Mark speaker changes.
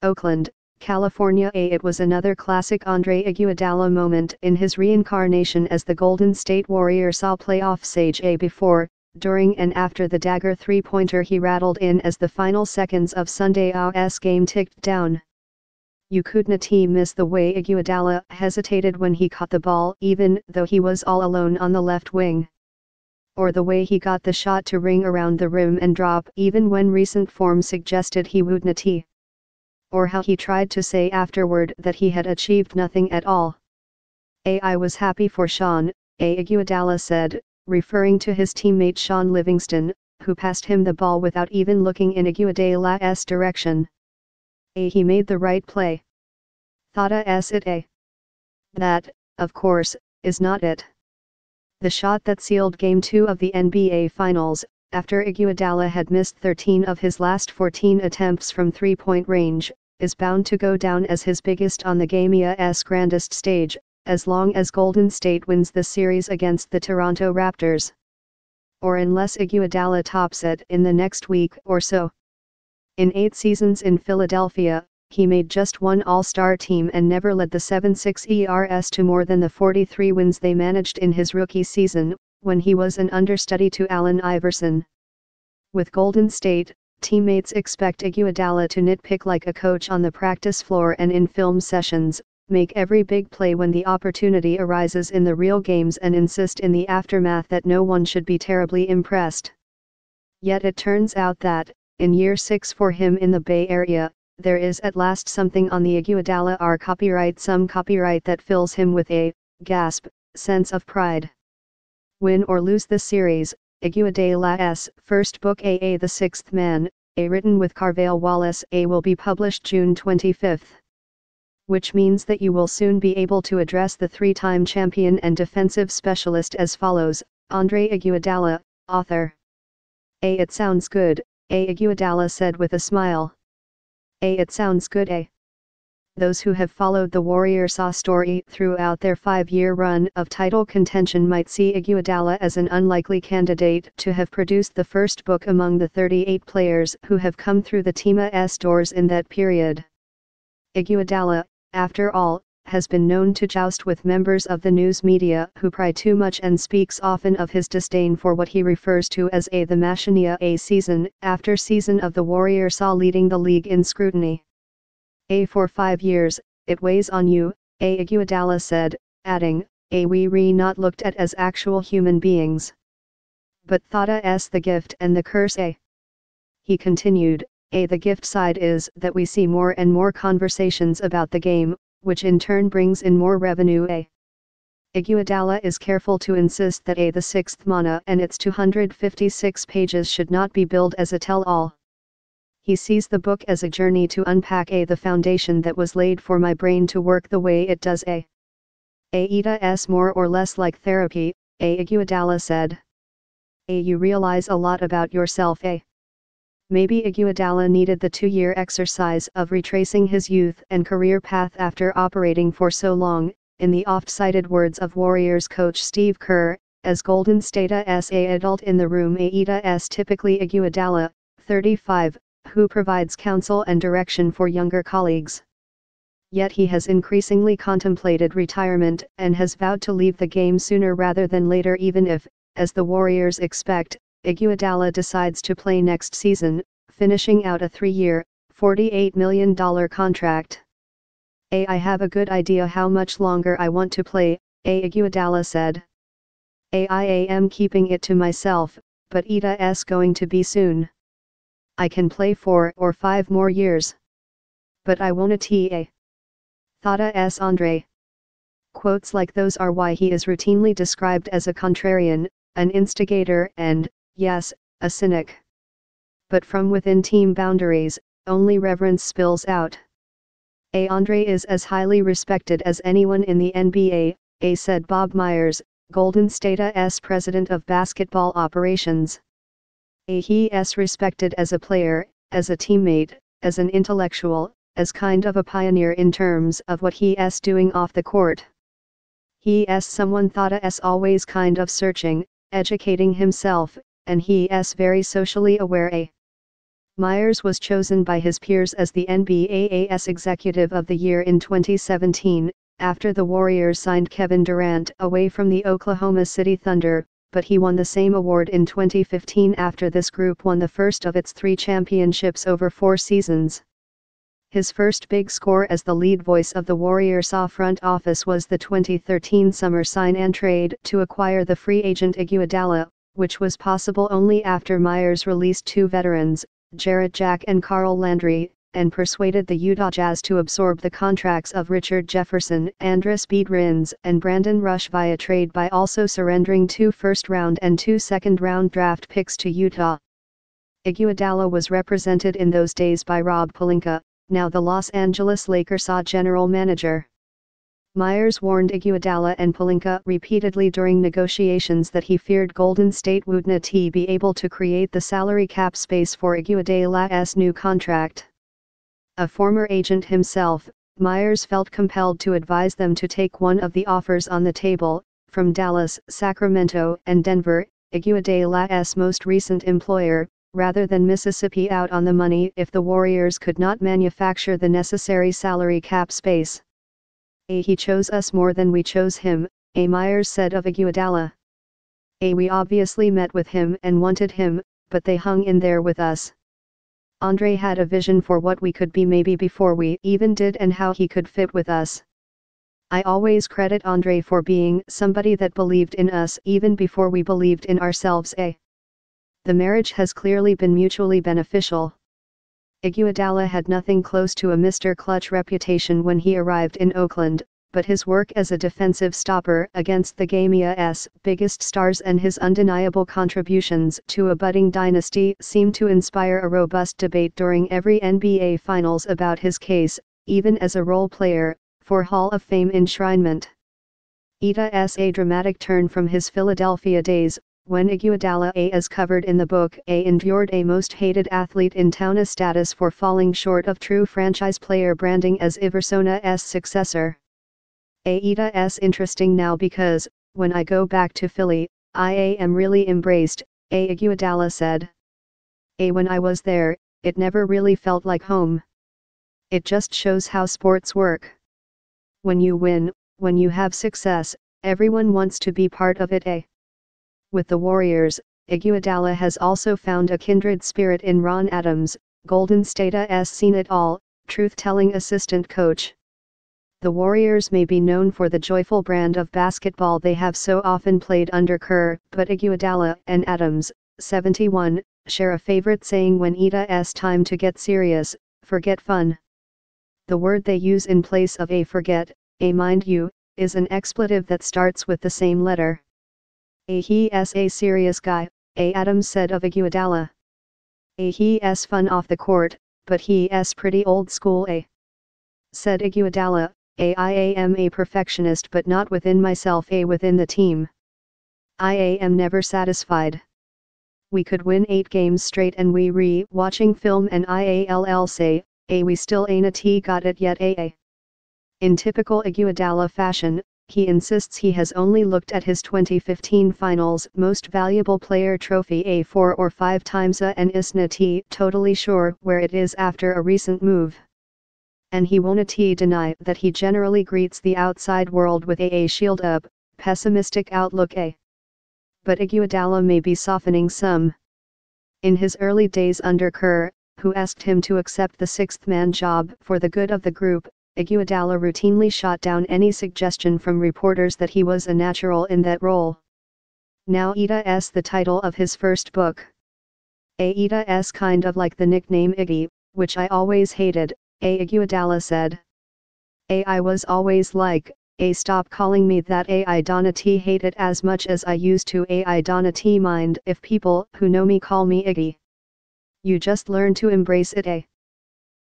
Speaker 1: Oakland, California. It was another classic Andre Iguodala moment in his reincarnation as the Golden State Warrior saw playoff sage before, during and after the dagger three-pointer he rattled in as the final seconds of Sunday's game ticked down. You couldn't miss the way Iguodala hesitated when he caught the ball even though he was all alone on the left wing. Or the way he got the shot to ring around the rim and drop even when recent form suggested he wouldn't. Or how he tried to say afterward that he had achieved nothing at all. I was happy for Sean, Iguodala said, referring to his teammate Sean Livingston, who passed him the ball without even looking in Iguodala's direction. He made the right play. Thought it. That, of course, is not it. The shot that sealed Game 2 of the NBA Finals, after Iguodala had missed 13 of his last 14 attempts from three-point range, is bound to go down as his biggest on the game's grandest stage, as long as Golden State wins the series against the Toronto Raptors. Or unless Iguodala tops it in the next week or so. In 8 seasons in Philadelphia, he made just one All-Star team and never led the 7-6 ERS to more than the 43 wins they managed in his rookie season, when he was an understudy to Allen Iverson. With Golden State, teammates expect Iguodala to nitpick like a coach on the practice floor and in film sessions, make every big play when the opportunity arises in the real games and insist in the aftermath that no one should be terribly impressed. Yet it turns out that, in year 6 for him in the Bay Area, there is at last something on the Iguodala copyright, some copyright that fills him with a, gasp, sense of pride. Win or lose the series, Iguodala's first book The Sixth Man, written with Carvale Wallace will be published June 25. Which means that you will soon be able to address the 3-time champion and defensive specialist as follows: Andre Iguodala, author. It sounds good, Iguodala said with a smile. It sounds good. Those who have followed the Warriors' story throughout their 5-year run of title contention might see Iguodala as an unlikely candidate to have produced the first book among the 38 players who have come through the team's doors in that period. Iguodala, after all, has been known to joust with members of the news media who pry too much and speaks often of his disdain for what he refers to as the machina season after season of the Warriors leading the league in scrutiny. For 5 years, it weighs on you, Iguodala said, adding, we not looked at as actual human beings. But thought's the gift and the curse. He continued, the gift side is that we see more and more conversations about the game, which in turn brings in more revenue. Iguodala is careful to insist that the Sixth Mana and its 256 pages should not be billed as a tell-all. He sees the book as a journey to unpack the foundation that was laid for my brain to work the way it does. It's more or less like therapy, Iguodala said. You realize a lot about yourself. Maybe Iguodala needed the 2-year exercise of retracing his youth and career path after operating for so long, in the oft-cited words of Warriors coach Steve Kerr, as Golden State's adult in the room. It's typically Iguodala, 35, who provides counsel and direction for younger colleagues. Yet he has increasingly contemplated retirement and has vowed to leave the game sooner rather than later, even if, as the Warriors expect, Iguodala decides to play next season, finishing out a 3-year, $48 million contract. I have a good idea how much longer I want to play, Iguodala said. I am keeping it to myself, but it's going to be soon. I can play 4 or 5 more years. But I won't. Thought's Andre. Quotes like those are why he is routinely described as a contrarian, an instigator and, yes, a cynic. But from within team boundaries, only reverence spills out. Andre is as highly respected as anyone in the NBA, said Bob Myers, Golden State's president of basketball operations. He is respected as a player, as a teammate, as an intellectual, as kind of a pioneer in terms of what he is doing off the court. He is someone thought's always kind of searching, educating himself, and he is very socially aware. Myers was chosen by his peers as the NBA's Executive of the Year in 2017, after the Warriors signed Kevin Durant away from the Oklahoma City Thunder, but he won the same award in 2015 after this group won the first of its 3 championships over 4 seasons. His first big score as the lead voice of the Warriors front office was the 2013 summer sign-and-trade to acquire the free agent Iguodala, which was possible only after Myers released 2 veterans, Jarrett Jack and Carl Landry, and persuaded the Utah Jazz to absorb the contracts of Richard Jefferson, Andris Biedrins, and Brandon Rush via trade by also surrendering 2 first-round and 2 second-round draft picks to Utah. Iguodala was represented in those days by Rob Pelinka, now the Los Angeles Lakers general manager. Myers warned Iguodala and Pelinka repeatedly during negotiations that he feared Golden State would not be able to create the salary cap space for Iguodala's new contract. A former agent himself, Myers felt compelled to advise them to take one of the offers on the table, from Dallas, Sacramento, and Denver, Iguodala's most recent employer, rather than Mississippi out on the money if the Warriors could not manufacture the necessary salary cap space. He chose us more than we chose him, Myers said of Iguodala. We obviously met with him and wanted him, but they hung in there with us. Andre had a vision for what we could be maybe before we even did and how he could fit with us. I always credit Andre for being somebody that believed in us even before we believed in ourselves. The marriage has clearly been mutually beneficial. Iguodala had nothing close to a Mr. Clutch reputation when he arrived in Oakland, but his work as a defensive stopper against the game's biggest stars and his undeniable contributions to a budding dynasty seemed to inspire a robust debate during every NBA Finals about his case, even as a role player, for Hall of Fame enshrinement. Ita's a dramatic turn from his Philadelphia days, when Iguodala, as covered in the book, endured a most hated athlete in town status for falling short of true franchise player branding as Iversona's successor. Ita's interesting now because, when I go back to Philly, I am really embraced, Iguodala said. When I was there, it never really felt like home. It just shows how sports work. When you win, when you have success, everyone wants to be part of it. With the Warriors, Iguodala has also found a kindred spirit in Ron Adams, Golden State's seen it all, truth-telling assistant coach. The Warriors may be known for the joyful brand of basketball they have so often played under Kerr, but Iguodala and Adams, 71, share a favorite saying when it's time to get serious, forget fun. The word they use in place of forget, mind you, is an expletive that starts with the same letter. He's a serious guy, Adams said of Iguodala. He's fun off the court, but he's pretty old school, said Iguodala. I am a perfectionist but not within myself, within the team. I am never satisfied. We could win 8 games straight and we watching film and I'll say, we still ain't got it yet. In typical Iguodala fashion, he insists he has only looked at his 2015 Finals Most Valuable Player trophy 4 or 5 times and isn't totally sure where it is after a recent move. And he won't deny that he generally greets the outside world with a shield up, pessimistic outlook. But Iguodala may be softening some. In his early days under Kerr, who asked him to accept the 6th-man job for the good of the group, Iguodala routinely shot down any suggestion from reporters that he was a natural in that role. Now Ita's the title of his first book. Ita's kind of like the nickname Iggy, which I always hated, Iguodala said. I was always like, stop calling me that. I don't hate it as much as I used to. I don't mind if people who know me call me Iggy. You just learn to embrace it.